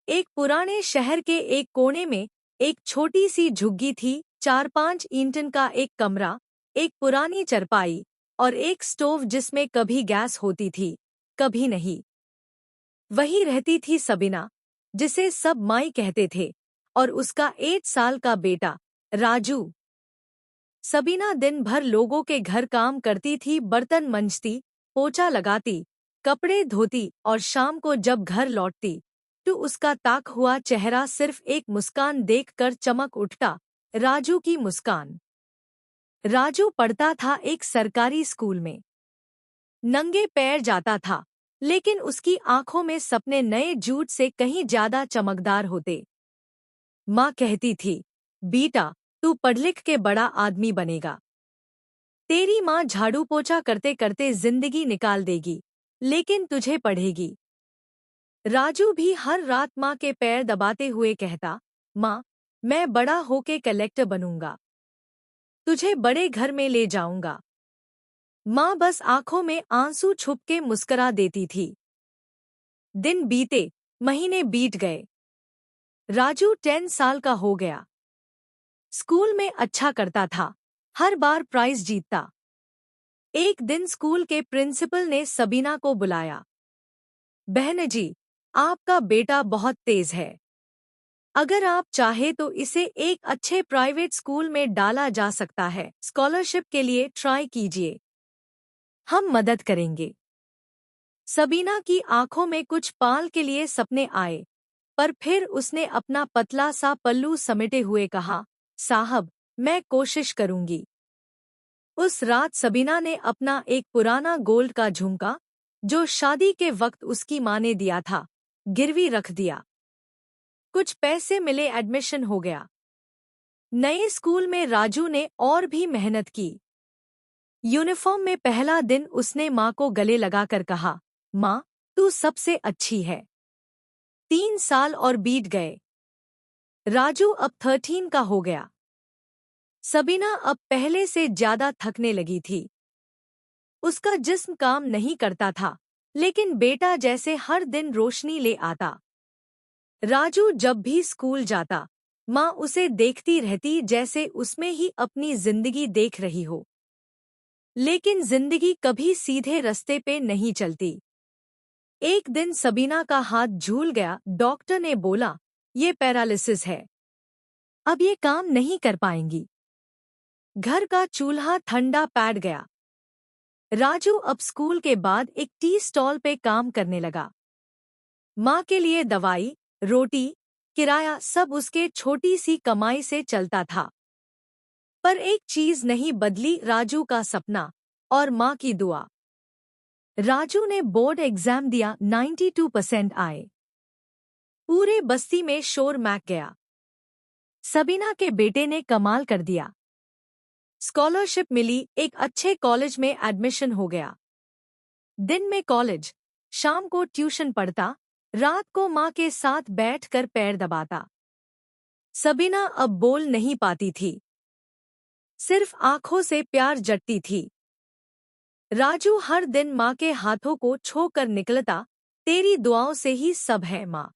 एक पुराने शहर के एक कोने में एक छोटी सी झुग्गी थी। 4-5 ईंटन का एक कमरा, एक पुरानी चरपाई और एक स्टोव जिसमें कभी गैस होती थी, कभी नहीं। वही रहती थी सबीना, जिसे सब माई कहते थे, और उसका 8 साल का बेटा राजू। सबीना दिन भर लोगों के घर काम करती थी, बर्तन मंजती, पोछा लगाती, कपड़े धोती और शाम को जब घर लौटती तो उसका ताक हुआ चेहरा सिर्फ एक मुस्कान देखकर चमक उठता, राजू की मुस्कान। राजू पढ़ता था एक सरकारी स्कूल में। नंगे पैर जाता था, लेकिन उसकी आंखों में सपने नए जूट से कहीं ज्यादा चमकदार होते। माँ कहती थी, बेटा तू पढ़ लिख के बड़ा आदमी बनेगा। तेरी माँ झाड़ू पोछा करते करते जिंदगी निकाल देगी, लेकिन तुझे पढ़ेगी। राजू भी हर रात माँ के पैर दबाते हुए कहता, माँ मैं बड़ा होके कलेक्टर बनूंगा, तुझे बड़े घर में ले जाऊंगा। माँ बस आंखों में आंसू छुप के मुस्करा देती थी। दिन बीते, महीने बीत गए। राजू 10 साल का हो गया। स्कूल में अच्छा करता था, हर बार प्राइज जीतता। एक दिन स्कूल के प्रिंसिपल ने सबीना को बुलाया। बहन जी, आपका बेटा बहुत तेज है। अगर आप चाहे तो इसे एक अच्छे प्राइवेट स्कूल में डाला जा सकता है। स्कॉलरशिप के लिए ट्राई कीजिए, हम मदद करेंगे। सबीना की आंखों में कुछ पाल के लिए सपने आए, पर फिर उसने अपना पतला सा पल्लू समेटे हुए कहा, साहब मैं कोशिश करूंगी। उस रात सबीना ने अपना एक पुराना गोल्ड का झुमका, जो शादी के वक्त उसकी माँ ने दिया था, गिरवी रख दिया। कुछ पैसे मिले, एडमिशन हो गया। नए स्कूल में राजू ने और भी मेहनत की। यूनिफॉर्म में पहला दिन उसने माँ को गले लगाकर कहा, माँ तू सबसे अच्छी है। 3 साल और बीत गए। राजू अब 13 का हो गया। सबीना अब पहले से ज्यादा थकने लगी थी। उसका जिस्म काम नहीं करता था, लेकिन बेटा जैसे हर दिन रोशनी ले आता। राजू जब भी स्कूल जाता, माँ उसे देखती रहती जैसे उसमें ही अपनी जिंदगी देख रही हो। लेकिन जिंदगी कभी सीधे रास्ते पे नहीं चलती। एक दिन सबीना का हाथ झूल गया। डॉक्टर ने बोला, ये पैरालिसिस है, अब ये काम नहीं कर पाएंगी। घर का चूल्हा ठंडा पैट गया। राजू अब स्कूल के बाद एक टी स्टॉल पे काम करने लगा। माँ के लिए दवाई, रोटी, किराया सब उसके छोटी सी कमाई से चलता था। पर एक चीज नहीं बदली, राजू का सपना और माँ की दुआ। राजू ने बोर्ड एग्जाम दिया, 92% आए। पूरे बस्ती में शोर मच गया। सबीना के बेटे ने कमाल कर दिया। स्कॉलरशिप मिली, एक अच्छे कॉलेज में एडमिशन हो गया। दिन में कॉलेज, शाम को ट्यूशन पढ़ता, रात को माँ के साथ बैठकर पैर दबाता। सबीना अब बोल नहीं पाती थी, सिर्फ आंखों से प्यार जटती थी। राजू हर दिन माँ के हाथों को छूकर निकलता, तेरी दुआओं से ही सब है माँ।